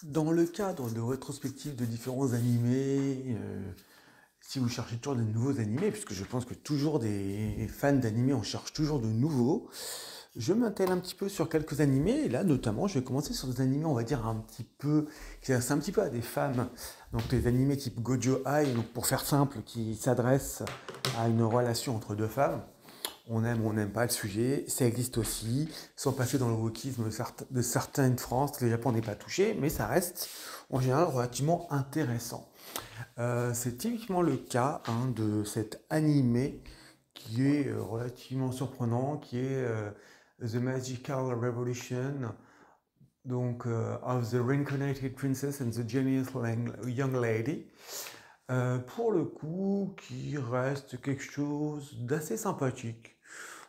Dans le cadre de rétrospectives de différents animés, si vous cherchez toujours de nouveaux animés, puisque je pense que toujours des fans d'animés en cherchent toujours de nouveaux, je m'attelle un petit peu sur quelques animés, et là notamment je vais commencer sur des animés, on va dire un petit peu, qui s'adressent un petit peu à des femmes, donc des animés type Gojo Ai, donc pour faire simple, qui s'adressent à une relation entre deux femmes. On aime ou on n'aime pas le sujet, ça existe aussi, sans passer dans le wokisme de certaines France, le Japon n'est pas touché, mais ça reste en général relativement intéressant. C'est typiquement le cas de cet animé qui est relativement surprenant, qui est The Magical Revolution, donc of the Reincarnated Princess and the Genius Young Lady. Pour le coup, qui reste quelque chose d'assez sympathique.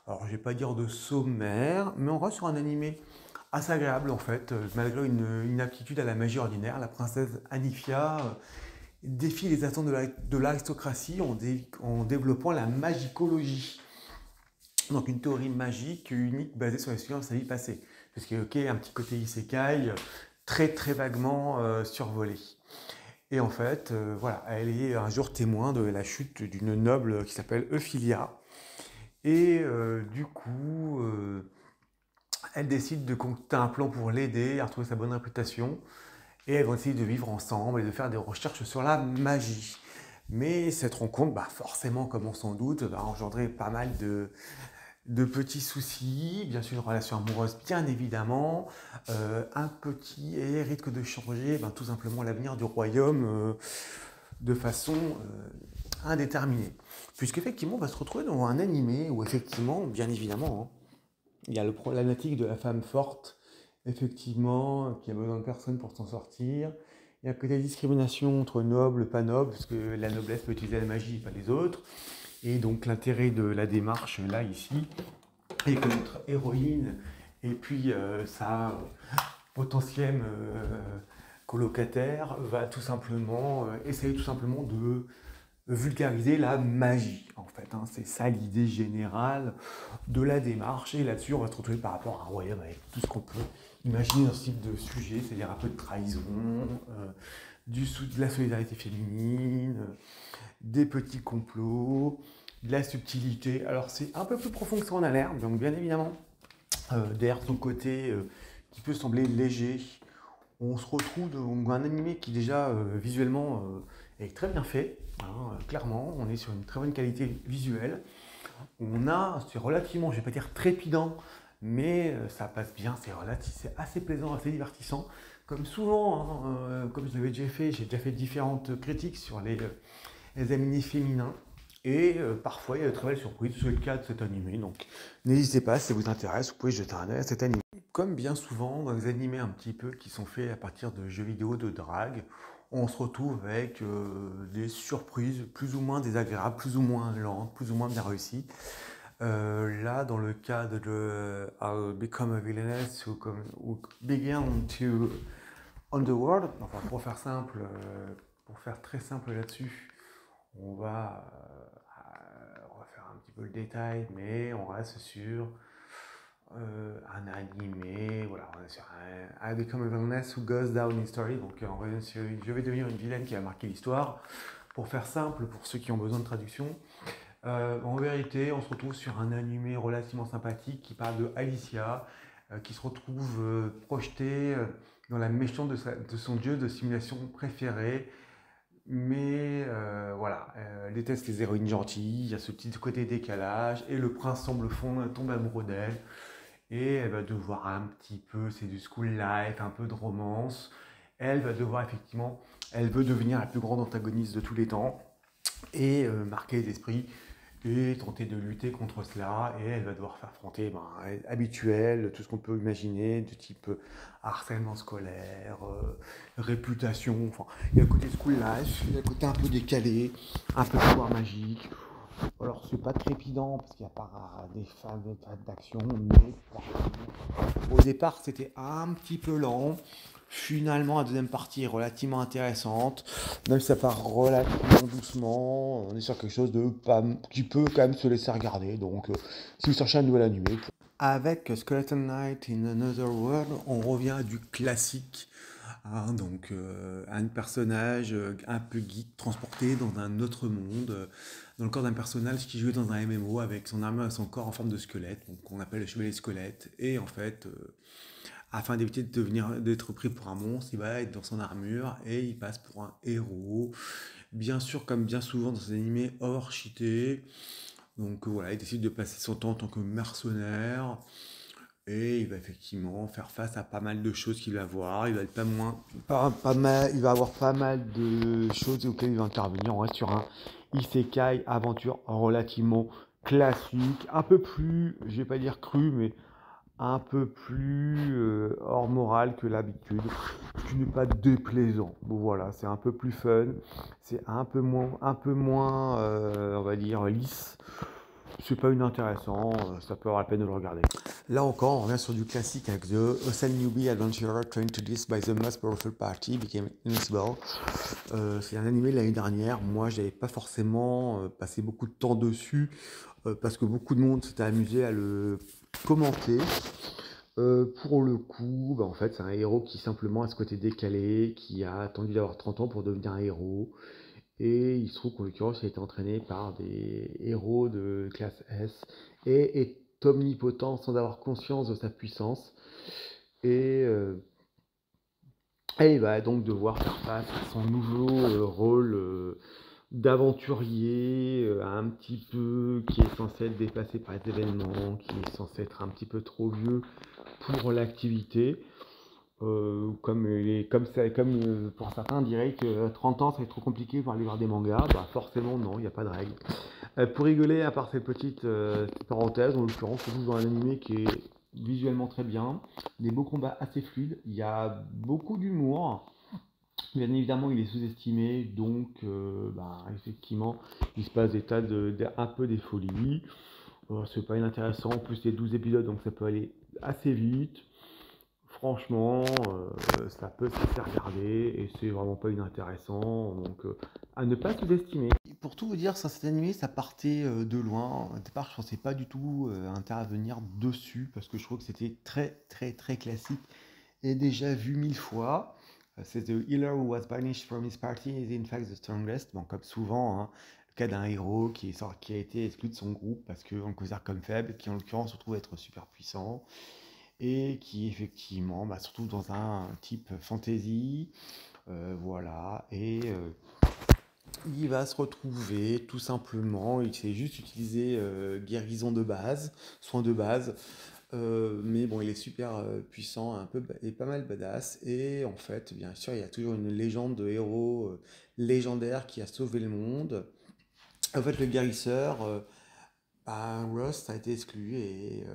Alors, je vais pas dire de sommaire, mais on reste sur un animé assez agréable en fait, malgré une aptitude à la magie ordinaire. La princesse Anifia défie les attentes de l'aristocratie en développant la magicologie. Donc une théorie magique unique basée sur l'expérience de sa vie passée. Parce qu'il y a ok, un petit côté isekai très très vaguement survolé. Et en fait, voilà, elle est un jour témoin de la chute d'une noble qui s'appelle Euphilia. Et du coup, elle décide de concocter un plan pour l'aider à retrouver sa bonne réputation. Et elles vont essayer de vivre ensemble et de faire des recherches sur la magie. Mais cette rencontre, bah forcément, comme on s'en doute, va engendrer pas mal de petits soucis. Bien sûr, une relation amoureuse, bien évidemment. Un petit et risque de changer tout simplement l'avenir du royaume de façon indéterminée. Puisqu'effectivement, on va se retrouver dans un animé où, effectivement, bien évidemment, il y a la problématique de la femme forte, effectivement, qui a besoin de personne pour s'en sortir. Il y a que des discriminations entre nobles et pas nobles, parce que la noblesse peut utiliser la magie et pas les autres. Et donc l'intérêt de la démarche, là, ici, est que notre héroïne et puis sa potentielle colocataire va tout simplement essayer tout simplement de vulgariser la magie, en fait. C'est ça l'idée générale de la démarche. Et là-dessus, on va se retrouver par rapport à un royaume avec tout ce qu'on peut imaginer dans ce type de sujet, c'est-à-dire un peu de trahison, de la solidarité féminine, des petits complots, de la subtilité. Alors, c'est un peu plus profond que ça en a l'air, donc bien évidemment, derrière son côté qui peut sembler léger, on se retrouve dans un animé qui déjà visuellement est très bien fait. Clairement, on est sur une très bonne qualité visuelle. C'est relativement, je vais pas dire trépidant, mais ça passe bien, c'est assez plaisant, assez divertissant. Comme souvent, comme je l'avais déjà fait, j'ai déjà fait différentes critiques sur les animés féminins. Et parfois, il y a de très belles surprises, c'est le cas de cet animé. Donc, n'hésitez pas, si ça vous intéresse, vous pouvez jeter un œil à cet animé. Comme bien souvent dans les animés un petit peu qui sont faits à partir de jeux vidéo de drague, on se retrouve avec des surprises plus ou moins désagréables, plus ou moins lentes, plus ou moins bien réussies. Là, dans le cadre de I'll Become a Villainess ou Begin to Underworld, enfin pour faire très simple là-dessus, on va faire un petit peu le détail, mais on reste sur un animé, voilà, on est sur un I Become a Villainess who Goes Down in Story, donc on revient sur je vais devenir une vilaine qui va marquer l'histoire. Pour faire simple, pour ceux qui ont besoin de traduction, en vérité, on se retrouve sur un animé relativement sympathique qui parle de Alicia, qui se retrouve projetée dans la méchante de son dieu de simulation préféré. Mais voilà, elle déteste les héroïnes gentilles, il y a ce petit côté décalage, et le prince semble tomber amoureux d'elle. Et elle va devoir un petit peu, c'est du school life, un peu de romance. Elle va devoir effectivement, elle veut devenir la plus grande antagoniste de tous les temps et marquer les esprits et tenter de lutter contre cela. Et elle va devoir faire affronter habituel, tout ce qu'on peut imaginer, de type harcèlement scolaire, réputation. Enfin, il y a le côté school life, il y a le côté un peu décalé, un peu de pouvoir magique. Alors, c'est pas trépidant parce qu'il n'y a pas des phases d'action, mais au départ, c'était un petit peu lent. Finalement, la deuxième partie est relativement intéressante, même si ça part relativement doucement. On est sur quelque chose qui peut quand même se laisser regarder. Donc, si vous cherchez un nouvel animé, avec Skeleton Knight in Another World, on revient à du classique hein, donc un personnage un peu geek transporté dans un autre monde, dans le corps d'un personnage qui jouait dans un MMO avec son armure et son corps en forme de squelette, donc qu'on appelle le chevalier squelette. Et en fait, afin d'éviter d'être pris pour un monstre, il va être dans son armure et il passe pour un héros. Bien sûr, comme bien souvent dans ces animés hors cheaté. Donc voilà, il décide de passer son temps en tant que mercenaire. Et il va effectivement faire face à pas mal de choses qu'il va voir. Il va être pas mal, il va avoir pas mal de choses auxquelles il va intervenir. On reste sur un isekai aventure relativement classique, un peu plus, je vais pas dire cru, mais un peu plus hors morale que l'habitude, ce qui n'est pas déplaisant. Bon voilà, c'est un peu plus fun, c'est un peu moins on va dire lisse. C'est pas inintéressant, ça peut avoir la peine de le regarder. Là encore, on revient sur du classique avec The Osan Newbie Adventurer Trained to This by the Most Powerful Party Became Invincible. C'est un animé de l'année dernière. Moi, j'avais pas forcément passé beaucoup de temps dessus parce que beaucoup de monde s'était amusé à le commenter. Pour le coup, en fait, c'est un héros qui simplement a ce côté décalé, qui a attendu d'avoir 30 ans pour devenir un héros. Et il se trouve qu'en l'occurrence, il a été entraîné par des héros de classe S et est omnipotent sans avoir conscience de sa puissance. Et, euh, et il va donc devoir faire face à son nouveau rôle d'aventurier, un petit peu, qui est censé être dépassé par les événements, qui est censé être un petit peu trop vieux pour l'activité. Comme pour certains diraient que 30 ans, ça va être trop compliqué pour aller voir des mangas. Bah forcément non, il n'y a pas de règle. Pour rigoler, à part ces petites parenthèses, en l'occurrence, on joue dans un animé qui est visuellement très bien, des beaux combats assez fluides, il y a beaucoup d'humour. Bien évidemment, il est sous-estimé, donc effectivement, il se passe des tas un peu des folies. C'est pas inintéressant, en plus il y a 12 épisodes, donc ça peut aller assez vite. Franchement, ça peut se faire regarder et c'est vraiment pas inintéressant, donc à ne pas sous-estimer. Pour tout vous dire, sur cet animé, ça partait de loin. Au départ, je pensais pas du tout intervenir dessus parce que je trouve que c'était très très très classique et déjà vu 1000 fois. C'est The Healer who was banished from his party is in fact the strongest. Bon, comme souvent, hein, le cas d'un héros qui a été exclu de son groupe parce qu'on le considère comme faible, qui en l'occurrence se trouve être super puissant et qui effectivement, se retrouve dans un type fantasy, voilà, et il va se retrouver tout simplement, il sait juste utiliser guérison de base, soins de base, mais bon, il est super puissant, un peu et pas mal badass, et en fait, bien sûr, il y a toujours une légende de héros légendaire qui a sauvé le monde. En fait, le guérisseur, Rust a été exclu et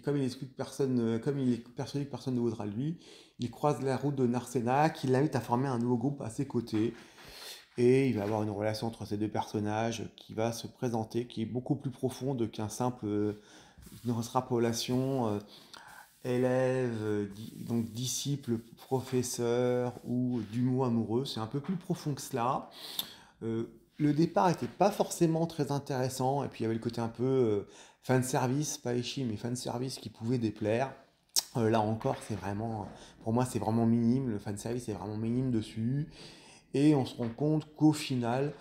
comme il exclut que personne, comme il est persuadé que personne ne voudra de lui, il croise la route de Narsena qui l'invite à former un nouveau groupe à ses côtés. Et il va avoir une relation entre ces deux personnages qui va se présenter, qui est beaucoup plus profonde qu'un simple une relation élève, donc disciple, professeur ou d'humour amoureux. C'est un peu plus profond que cela. Le départ était pas forcément très intéressant, et puis il y avait le côté un peu fan service, pas échi, mais fan service qui pouvait déplaire. Là encore, pour moi, c'est vraiment minime. Le fan service est vraiment minime dessus. Et on se rend compte qu'au final,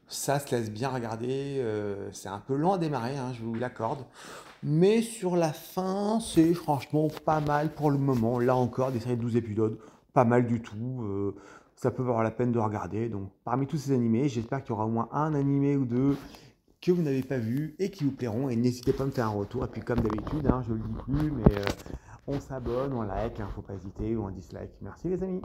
ça se laisse bien regarder. C'est un peu lent à démarrer, hein, je vous l'accorde. Mais sur la fin, c'est franchement pas mal pour le moment. Là encore, des séries de 12 épisodes, pas mal du tout. Ça peut valoir la peine de regarder. Donc, parmi tous ces animés, j'espère qu'il y aura au moins un animé ou deux que vous n'avez pas vu et qui vous plairont. Et n'hésitez pas à me faire un retour. Et puis, comme d'habitude, hein, je ne le dis plus, mais on s'abonne, on like, il ne faut pas hésiter, ou on dislike. Merci les amis.